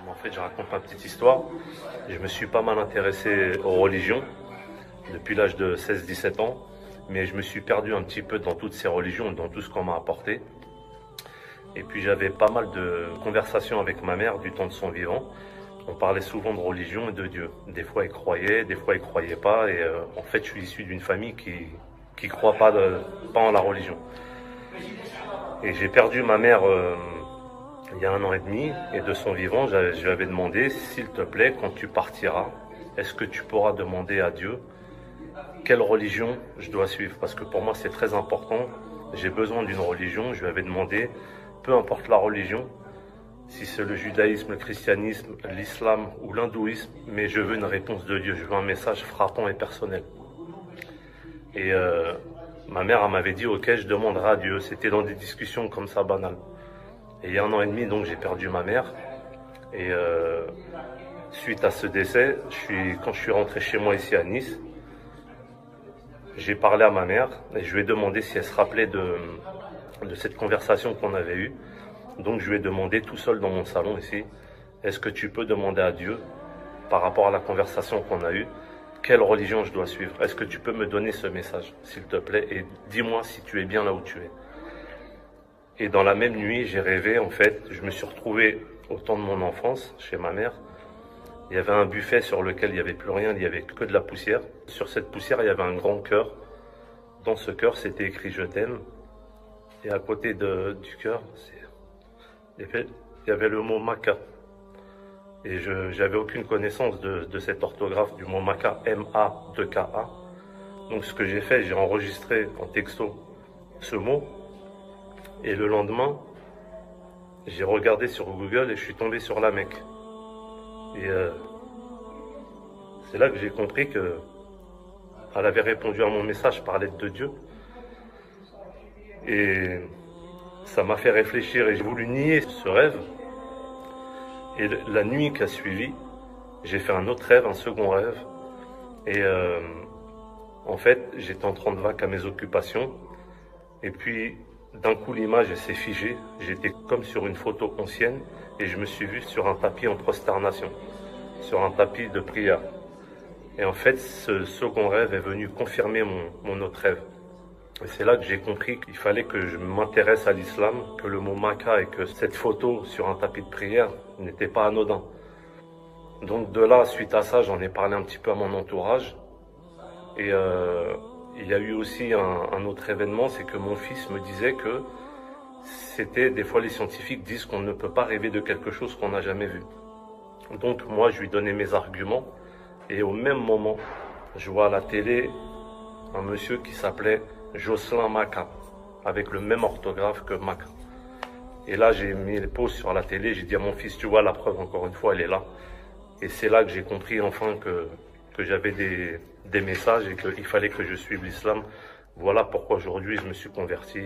En fait, je raconte ma petite histoire. Je me suis pas mal intéressé aux religions depuis l'âge de 16-17 ans, mais je me suis perdu un petit peu dans toutes ces religions, dans tout ce qu'on m'a apporté. Et puis j'avais pas mal de conversations avec ma mère du temps de son vivant. On parlait souvent de religion et de Dieu. Des fois, elle croyait, des fois, elle croyait pas. Et en fait, je suis issu d'une famille qui croit pas en la religion. Et j'ai perdu ma mère il y a 1 an et demi, et de son vivant, je lui avais demandé, s'il te plaît, quand tu partiras, est-ce que tu pourras demander à Dieu quelle religion je dois suivre? Parce que pour moi, c'est très important. J'ai besoin d'une religion. Je lui avais demandé, peu importe la religion, si c'est le judaïsme, le christianisme, l'islam ou l'hindouisme, mais je veux une réponse de Dieu. Je veux un message frappant et personnel. Et ma mère, elle m'avait dit, ok, je demanderai à Dieu. C'était dans des discussions comme ça, banales. Et il y a 1 an et demi, donc, j'ai perdu ma mère. Et suite à ce décès, quand je suis rentré chez moi ici à Nice, j'ai parlé à ma mère et je lui ai demandé si elle se rappelait de cette conversation qu'on avait eue. Donc je lui ai demandé tout seul dans mon salon ici, est-ce que tu peux demander à Dieu, par rapport à la conversation qu'on a eue, quelle religion je dois suivre? Est-ce que tu peux me donner ce message, s'il te plaît, et dis-moi si tu es bien là où tu es. Et dans la même nuit, j'ai rêvé, en fait, je me suis retrouvé au temps de mon enfance, chez ma mère. Il y avait un buffet sur lequel il n'y avait plus rien, il n'y avait que de la poussière. Sur cette poussière, il y avait un grand cœur. Dans ce cœur, c'était écrit « Je t'aime ». Et à côté du cœur, il y avait le mot « Maka ». Et je n'avais aucune connaissance de cette orthographe du mot Maka, M-A-2-K-A. Donc ce que j'ai fait, j'ai enregistré en texto ce mot. Et le lendemain, j'ai regardé sur Google et je suis tombé sur la Mecque. Et c'est là que j'ai compris qu'elle avait répondu à mon message par l'aide de Dieu. Et ça m'a fait réfléchir et j'ai voulu nier ce rêve. Et la nuit qui a suivi, j'ai fait un autre rêve, un second rêve. Et en fait, j'étais en train de vaquer à mes occupations. Et puis, d'un coup, l'image s'est figée. J'étais comme sur une photo ancienne et je me suis vu sur un tapis en prosternation, sur un tapis de prière. Et en fait, ce second rêve est venu confirmer mon autre rêve. Et c'est là que j'ai compris qu'il fallait que je m'intéresse à l'islam, que le mot Maka et que cette photo sur un tapis de prière n'était pas anodin. Donc de là, suite à ça, j'en ai parlé un petit peu à mon entourage. Et il y a eu aussi un autre événement, c'est que mon fils me disait que des fois les scientifiques disent qu'on ne peut pas rêver de quelque chose qu'on n'a jamais vu. Donc moi, je lui donnais mes arguments. Et au même moment, je vois à la télé un monsieur qui s'appelait Jocelyn Maka, avec le même orthographe que Maka. Et là, j'ai mis les pauses sur la télé, j'ai dit à mon fils, tu vois, la preuve, encore une fois, elle est là. Et c'est là que j'ai compris enfin que j'avais des messages et qu'il fallait que je suive l'islam. Voilà pourquoi aujourd'hui je me suis converti.